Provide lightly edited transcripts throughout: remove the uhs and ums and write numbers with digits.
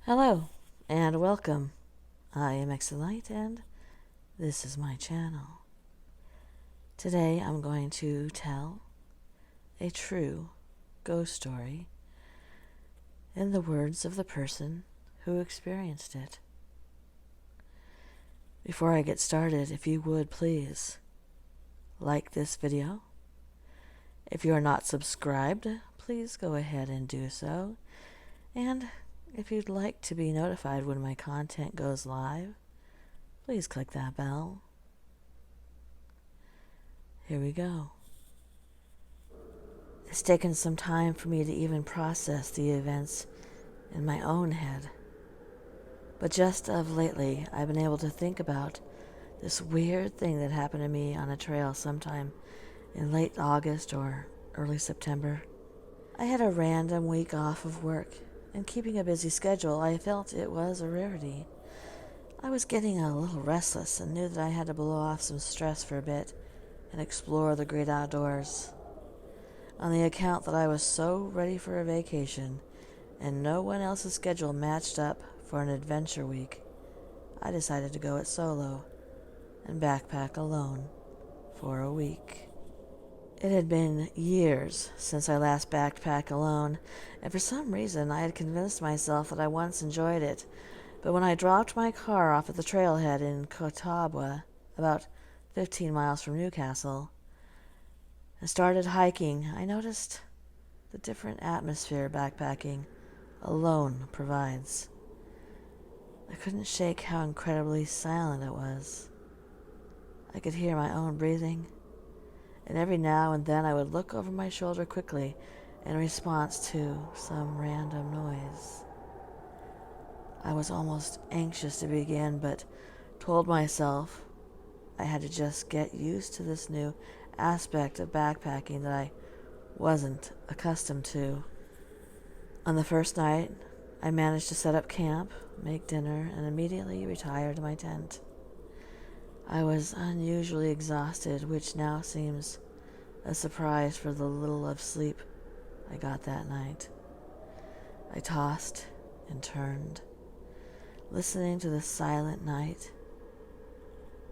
Hello and welcome. I am Exolite and this is my channel. Today I'm going to tell a true ghost story in the words of the person who experienced it. Before I get started, if you would please like this video. If you are not subscribed, please go ahead and do so. And if you'd like to be notified when my content goes live, please click that bell. Here we go. It's taken some time for me to even process the events in my own head. But just of lately, I've been able to think about this weird thing that happened to me on a trail sometime in late August or early September. I had a random week off of work, and keeping a busy schedule, I felt it was a rarity. I was getting a little restless and knew that I had to blow off some stress for a bit and explore the great outdoors. On the account that I was so ready for a vacation and no one else's schedule matched up for an adventure week, I decided to go it solo and backpack alone for a week. It had been years since I last backpacked alone, and for some reason I had convinced myself that I once enjoyed it. But when I dropped my car off at the trailhead in Catawba, about 15 miles from Newcastle, and started hiking, I noticed the different atmosphere backpacking alone provides. I couldn't shake how incredibly silent it was. I could hear my own breathing, and every now and then I would look over my shoulder quickly in response to some random noise. I was almost anxious to begin, but told myself I had to just get used to this new aspect of backpacking that I wasn't accustomed to. On the first night, I managed to set up camp, make dinner, and immediately retire to my tent. I was unusually exhausted, which now seems a surprise for the little of sleep I got that night. I tossed and turned, listening to the silent night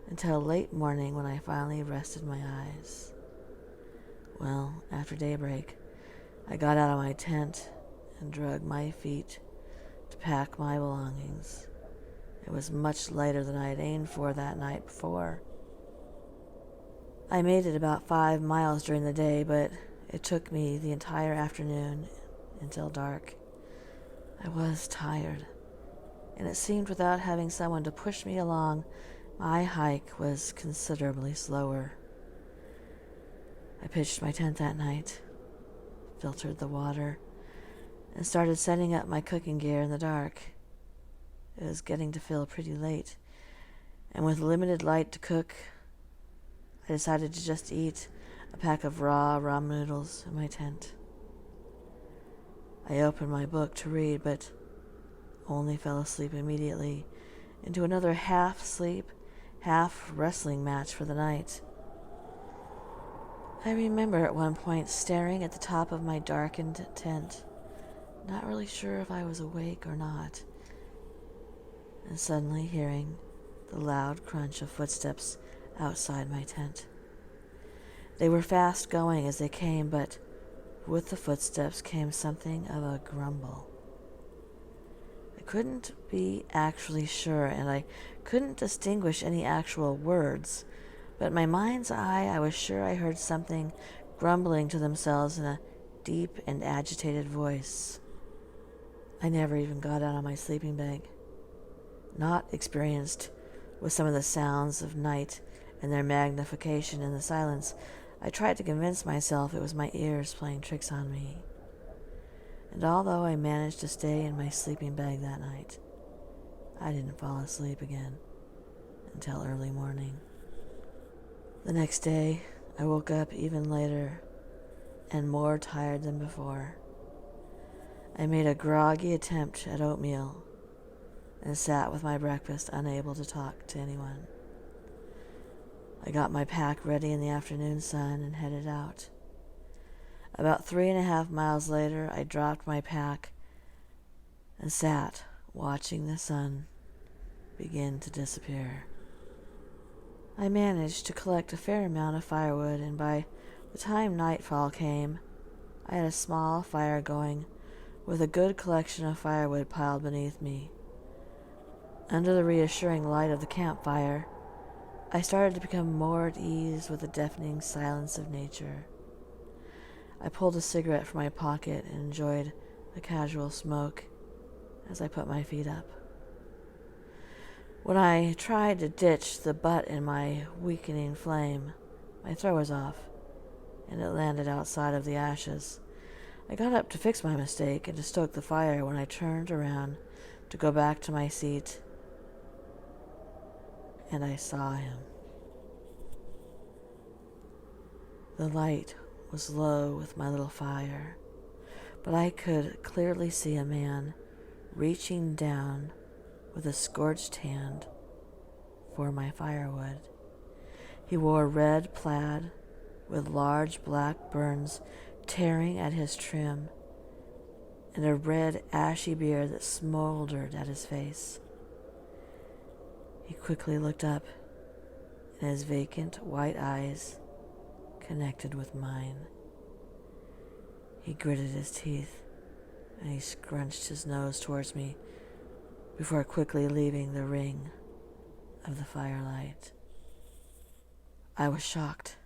until late morning when I finally rested my eyes. Well, after daybreak, I got out of my tent and dragged my feet to pack my belongings. It was much lighter than I had aimed for that night before. I made it about 5 miles during the day, but it took me the entire afternoon until dark. I was tired, and it seemed without having someone to push me along, my hike was considerably slower. I pitched my tent that night, filtered the water, and started setting up my cooking gear in the dark. It was getting to feel pretty late, and with limited light to cook, I decided to just eat a pack of raw ramen noodles in my tent. I opened my book to read, but only fell asleep immediately into another half-sleep, half-wrestling match for the night. I remember at one point staring at the top of my darkened tent, not really sure if I was awake or not, and suddenly hearing the loud crunch of footsteps outside my tent. They were fast going as they came, but with the footsteps came something of a grumble. I couldn't be actually sure, and I couldn't distinguish any actual words, but in my mind's eye I was sure I heard something grumbling to themselves in a deep and agitated voice. I never even got out of my sleeping bag. Not experienced with some of the sounds of night and their magnification in the silence, I tried to convince myself it was my ears playing tricks on me. And although I managed to stay in my sleeping bag that night, I didn't fall asleep again until early morning. The next day, I woke up even later and more tired than before. I made a groggy attempt at oatmeal and sat with my breakfast, unable to talk to anyone. I got my pack ready in the afternoon sun and headed out. About 3.5 miles later, I dropped my pack and sat watching the sun begin to disappear. I managed to collect a fair amount of firewood, and by the time nightfall came, I had a small fire going with a good collection of firewood piled beneath me. Under the reassuring light of the campfire, I started to become more at ease with the deafening silence of nature. I pulled a cigarette from my pocket and enjoyed the casual smoke as I put my feet up. When I tried to ditch the butt in my weakening flame, my throw was off, and it landed outside of the ashes. I got up to fix my mistake and to stoke the fire when I turned around to go back to my seat, and I saw him. The light was low with my little fire, but I could clearly see a man reaching down with a scorched hand for my firewood. He wore red plaid with large black burns tearing at his trim, and a red ashy beard that smoldered at his face. He quickly looked up, and his vacant white eyes connected with mine. He gritted his teeth, and he scrunched his nose towards me before quickly leaving the ring of the firelight. I was shocked.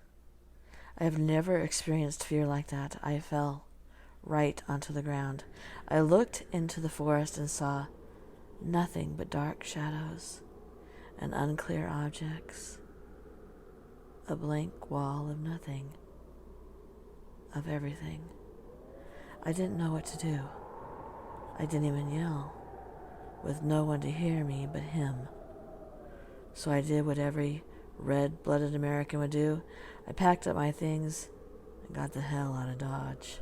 I have never experienced fear like that. I fell right onto the ground. I looked into the forest and saw nothing but dark shadows and unclear objects. A blank wall of nothing, of everything. I didn't know what to do. I didn't even yell, with no one to hear me but him. So I did what every red-blooded American would do. I packed up my things and got the hell out of Dodge.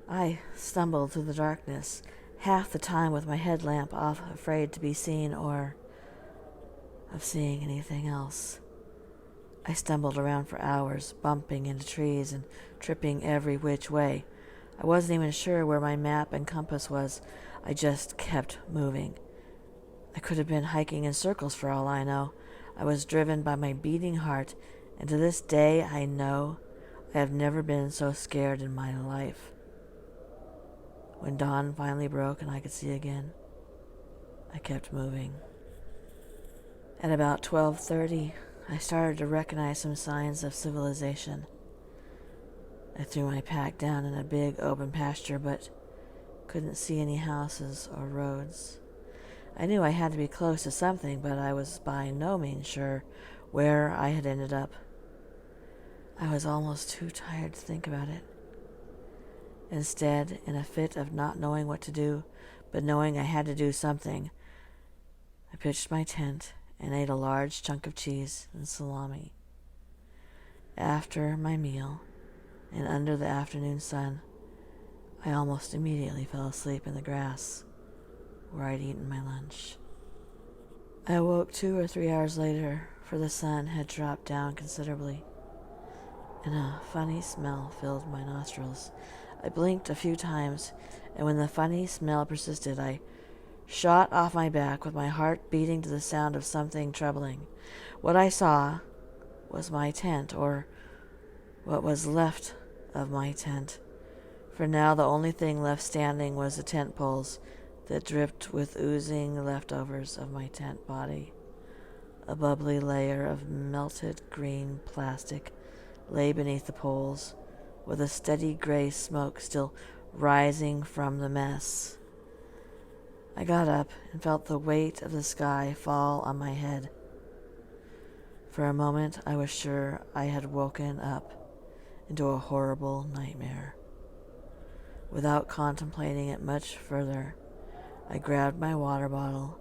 I stumbled through the darkness, half the time with my headlamp off, afraid to be seen or of seeing anything else. I stumbled around for hours, bumping into trees and tripping every which way. I wasn't even sure where my map and compass was. I just kept moving. I could have been hiking in circles for all I know. I was driven by my beating heart, and to this day I know I have never been so scared in my life. When dawn finally broke and I could see again, I kept moving. At about 12:30, I started to recognize some signs of civilization. I threw my pack down in a big open pasture, but couldn't see any houses or roads. I knew I had to be close to something, but I was by no means sure where I had ended up. I was almost too tired to think about it. Instead, in a fit of not knowing what to do, but knowing I had to do something, I pitched my tent and ate a large chunk of cheese and salami. After my meal, and under the afternoon sun, I almost immediately fell asleep in the grass where I'd eaten my lunch. I awoke 2 or 3 hours later, for the sun had dropped down considerably, and a funny smell filled my nostrils. I blinked a few times, and when the funny smell persisted, I shot off my back with my heart beating to the sound of something troubling. What I saw was my tent, or what was left of my tent, for now the only thing left standing was the tent poles that dripped with oozing leftovers of my tent body. A bubbly layer of melted green plastic lay beneath the poles, with a steady gray smoke still rising from the mess. I got up and felt the weight of the sky fall on my head. For a moment I was sure I had woken up into a horrible nightmare. Without contemplating it much further, I grabbed my water bottle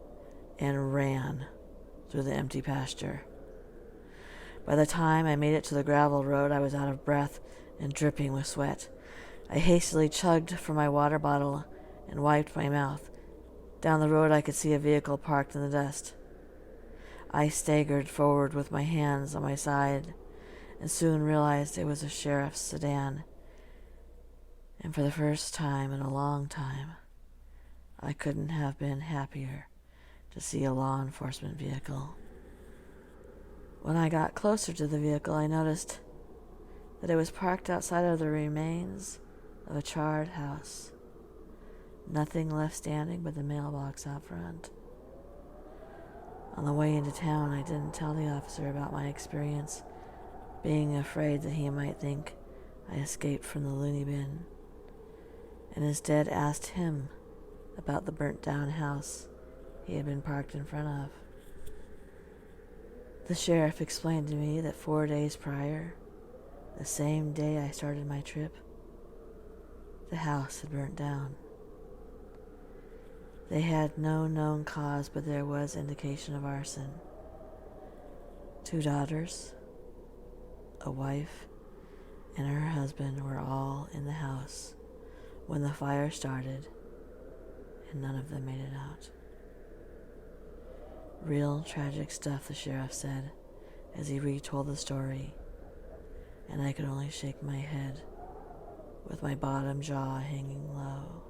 and ran through the empty pasture. By the time I made it to the gravel road, I was out of breath and dripping with sweat. I hastily chugged from my water bottle and wiped my mouth. Down the road I could see a vehicle parked in the dust. I staggered forward with my hands on my side and soon realized it was a sheriff's sedan. And for the first time in a long time, I couldn't have been happier to see a law enforcement vehicle. When I got closer to the vehicle, I noticed that it was parked outside of the remains of a charred house. Nothing left standing but the mailbox out front. On the way into town, I didn't tell the officer about my experience, being afraid that he might think I escaped from the loony bin, and instead asked him about the burnt-down house he had been parked in front of. The sheriff explained to me that 4 days prior, the same day I started my trip, the house had burnt down. They had no known cause, but there was indication of arson. 2 daughters, a wife, and her husband were all in the house when the fire started, and none of them made it out. Real tragic stuff, the sheriff said as he retold the story, and I could only shake my head with my bottom jaw hanging low.